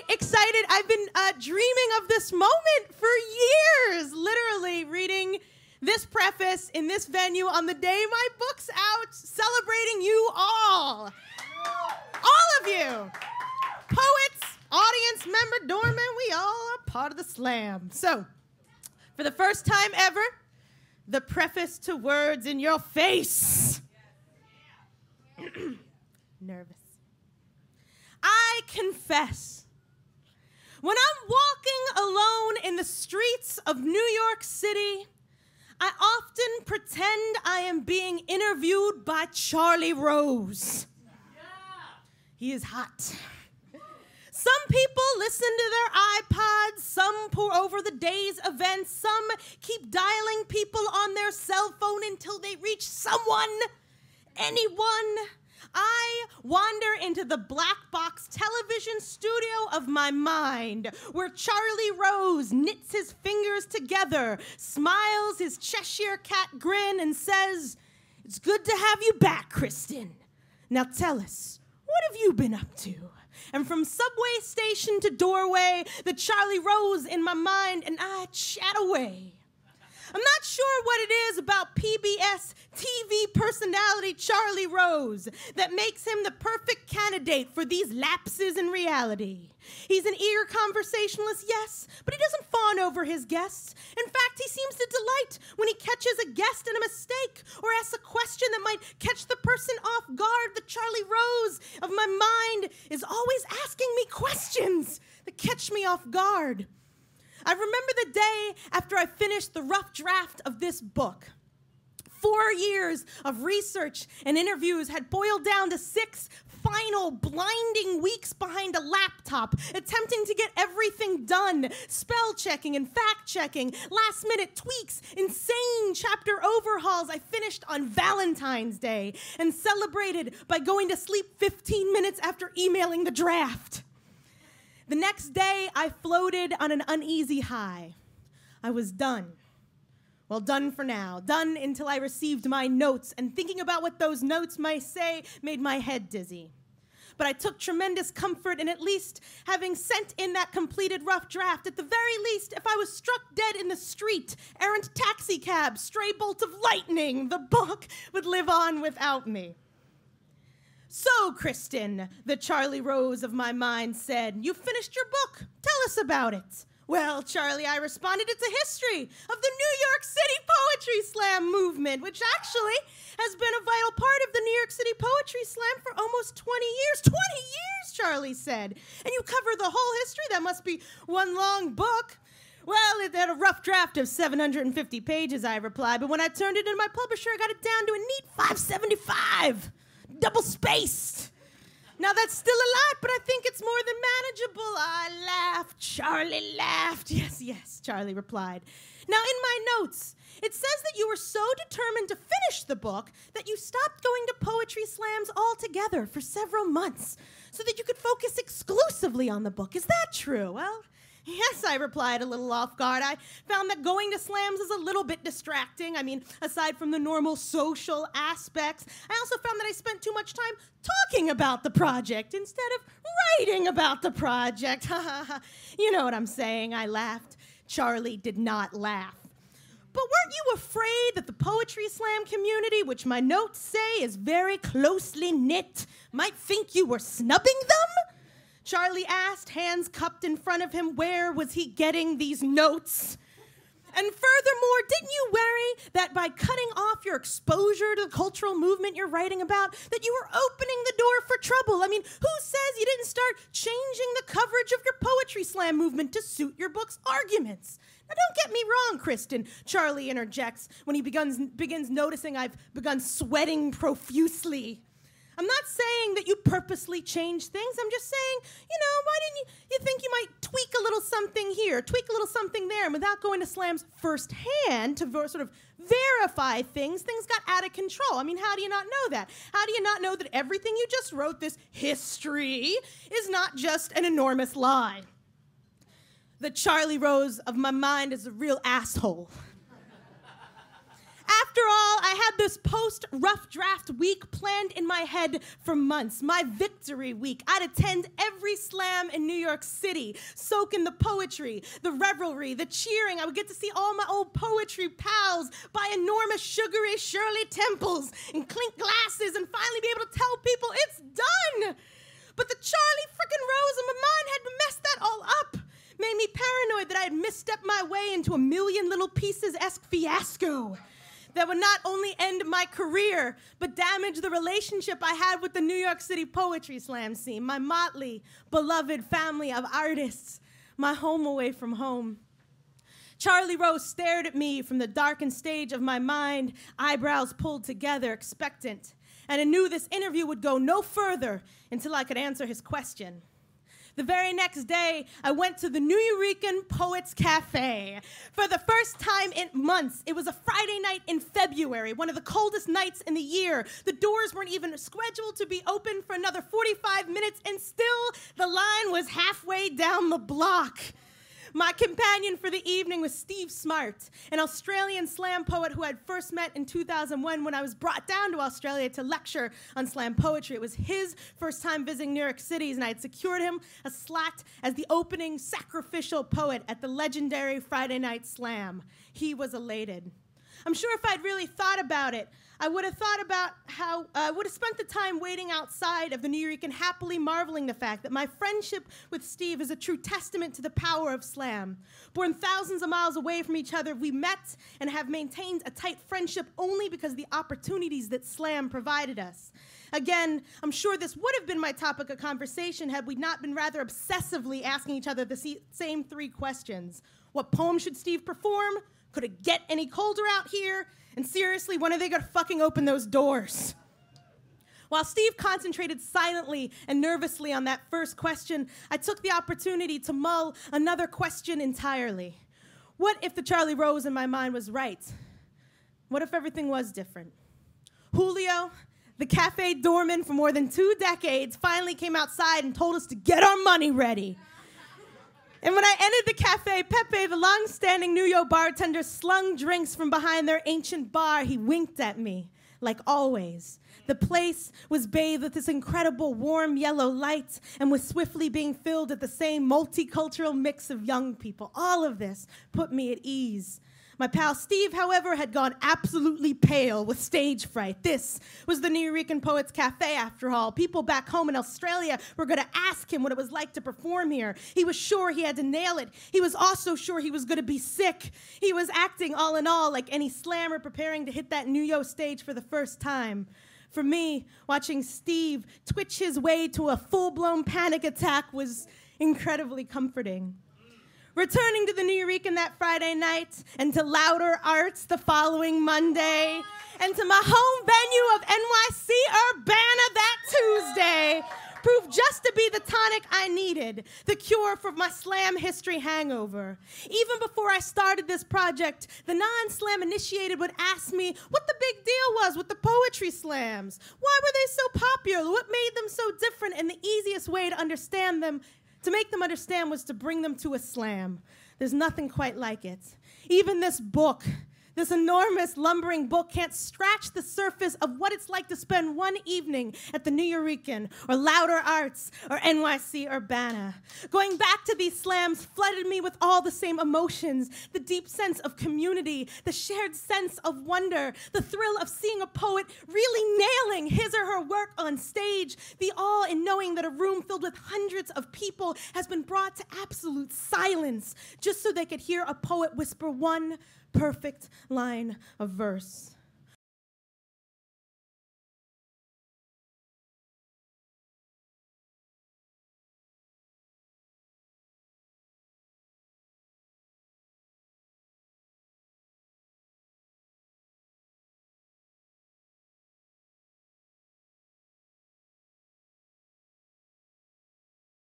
excited. I've been dreaming of this moment for years, literally reading this preface in this venue on the day my book's out, celebrating you all. All of you. Poets, audience member, doorman, we all are part of the slam. So, for the first time ever, the preface to words in your face. Nervous. I confess, when I'm walking alone in the streets of New York City, I often pretend I am being interviewed by Charlie Rose. He is hot. Some people listen to their iPods, some pour over the day's events, some keep dialing people on their cell phone until they reach someone, anyone. I wander into the black box television studio of my mind, where Charlie Rose knits his fingers together, smiles his Cheshire cat grin, and says, "It's good to have you back, Cristin. Now tell us, what have you been up to?" And from subway station to doorway, the Charlie Rose in my mind and I chat away. I'm not sure what it is about PBS TV personality Charlie Rose that makes him the perfect candidate for these lapses in reality. He's an eager conversationalist, yes, but he doesn't fawn over his guests. In fact, he seems to delight when he catches a guest in a mistake or asks a question that might catch the person off guard. The Charlie Rose of my mind is always asking me questions that catch me off guard. I remember the day after I finished the rough draft of this book. 4 years of research and interviews had boiled down to 6 final blinding weeks behind a laptop, attempting to get everything done, spell checking and fact checking, last minute tweaks, insane chapter overhauls. I finished on Valentine's Day and celebrated by going to sleep 15 minutes after emailing the draft. The next day, I floated on an uneasy high. I was done. Well, done for now. Done until I received my notes, and thinking about what those notes might say made my head dizzy. But I took tremendous comfort in at least having sent in that completed rough draft. At the very least, if I was struck dead in the street, errant taxi cab, stray bolt of lightning, the book would live on without me. "So, Cristin," the Charlie Rose of my mind said, "you finished your book. Tell us about it." "Well, Charlie," I responded, "it's a history of the New York City Poetry Slam movement, which actually has been a vital part of the New York City Poetry Slam for almost 20 years. 20 years, Charlie said. "And you cover the whole history? That must be one long book." "Well, it had a rough draft of 750 pages, I replied, but when I turned it into my publisher, I got it down to a neat 575. Double-spaced. Now, that's still a lot, but I think it's more than manageable." I laughed. Charlie laughed. "Yes, yes," Charlie replied. "Now, in my notes, it says that you were so determined to finish the book that you stopped going to poetry slams altogether for several months so that you could focus exclusively on the book. Is that true?" "Well, yes," I replied, a little off guard. "I found that going to slams is a little bit distracting. I mean, aside from the normal social aspects, I also found that I spent too much time talking about the project instead of writing about the project." "You know what I'm saying," I laughed. Charlie did not laugh. "But weren't you afraid that the poetry slam community, which my notes say is very closely knit, might think you were snubbing them?" Charlie asked, hands cupped in front of him. Where was he getting these notes? "And furthermore, didn't you worry that by cutting off your exposure to the cultural movement you're writing about, that you were opening the door for trouble? I mean, who says you didn't start changing the coverage of your poetry slam movement to suit your book's arguments?" "Now, don't get me wrong, Cristin," Charlie interjects when he begins noticing I've begun sweating profusely. "I'm not saying that you purposely change things. I'm just saying, why didn't you think you might tweak a little something here, tweak a little something there, and without going to slams firsthand to sort of verify things got out of control. I mean, how do you not know that? How do you not know that everything you just wrote, this history, is not just an enormous lie?" The Charlie Rose of my mind is a real asshole. After all, I had this post-rough draft week planned in my head for months, my victory week. I'd attend every slam in New York City, soak in the poetry, the revelry, the cheering. I would get to see all my old poetry pals, buy enormous sugary Shirley Temples, and clink glasses, and finally be able to tell people it's done. But the Charlie frickin' Rose in my mind had messed that all up. Made me paranoid that I had misstepped my way into a Million Little Pieces-esque fiasco that would not only end my career, but damage the relationship I had with the New York City poetry slam scene, my motley, beloved family of artists, my home away from home. Charlie Rose stared at me from the darkened stage of my mind, eyebrows pulled together, expectant, and I knew this interview would go no further until I could answer his question. The very next day, I went to the Nuyorican Poets Cafe. For the first time in months, it was a Friday night in February, one of the coldest nights in the year. The doors weren't even scheduled to be open for another 45 minutes, and still the line was halfway down the block. My companion for the evening was Steve Smart, an Australian slam poet who I'd first met in 2001 when I was brought down to Australia to lecture on slam poetry. It was his first time visiting New York City, and I had secured him a slot as the opening sacrificial poet at the legendary Friday Night Slam. He was elated. I'm sure if I'd really thought about it, I would have thought about how I would have spent the time waiting outside of the Nuyorican, happily marveling the fact that my friendship with Steve is a true testament to the power of slam. Born thousands of miles away from each other, we met and have maintained a tight friendship only because of the opportunities that slam provided us. Again, I'm sure this would have been my topic of conversation had we not been rather obsessively asking each other the same three questions. What poem should Steve perform? Could it get any colder out here? And seriously, when are they gonna fucking open those doors? While Steve concentrated silently and nervously on that first question, I took the opportunity to mull another question entirely. What if the Charlie Rose in my mind was right? What if everything was different? Julio, the cafe doorman for more than 2 decades, finally came outside and told us to get our money ready. And when I entered the cafe, Pepe, the long-standing New York bartender, slung drinks from behind their ancient bar. He winked at me, like always. The place was bathed with this incredible warm yellow light and was swiftly being filled with the same multicultural mix of young people. All of this put me at ease. My pal Steve, however, had gone absolutely pale with stage fright. This was the Nuyorican Poets Cafe, after all. People back home in Australia were going to ask him what it was like to perform here. He was sure he had to nail it. He was also sure he was going to be sick. He was acting, all in all, like any slammer preparing to hit that New York stage for the first time. For me, watching Steve twitch his way to a full-blown panic attack was incredibly comforting. Returning to the Nuyorican that Friday night, and to louder arts the following Monday, and to my home venue of NYC Urbana that Tuesday, proved just to be the tonic I needed, the cure for my slam history hangover. Even before I started this project, the non-slam initiated would ask me what the big deal was with the poetry slams. Why were they so popular? What made them so different? And the easiest way to understand them, to make them understand, was to bring them to a slam. There's nothing quite like it. Even this book, this enormous lumbering book, can't scratch the surface of what it's like to spend one evening at the Nuyorican or Louder Arts or NYC Urbana. Going back to these slams flooded me with all the same emotions, the deep sense of community, the shared sense of wonder, the thrill of seeing a poet really nailing his or her work on stage, the awe in knowing that a room filled with hundreds of people has been brought to absolute silence just so they could hear a poet whisper one perfect line of verse.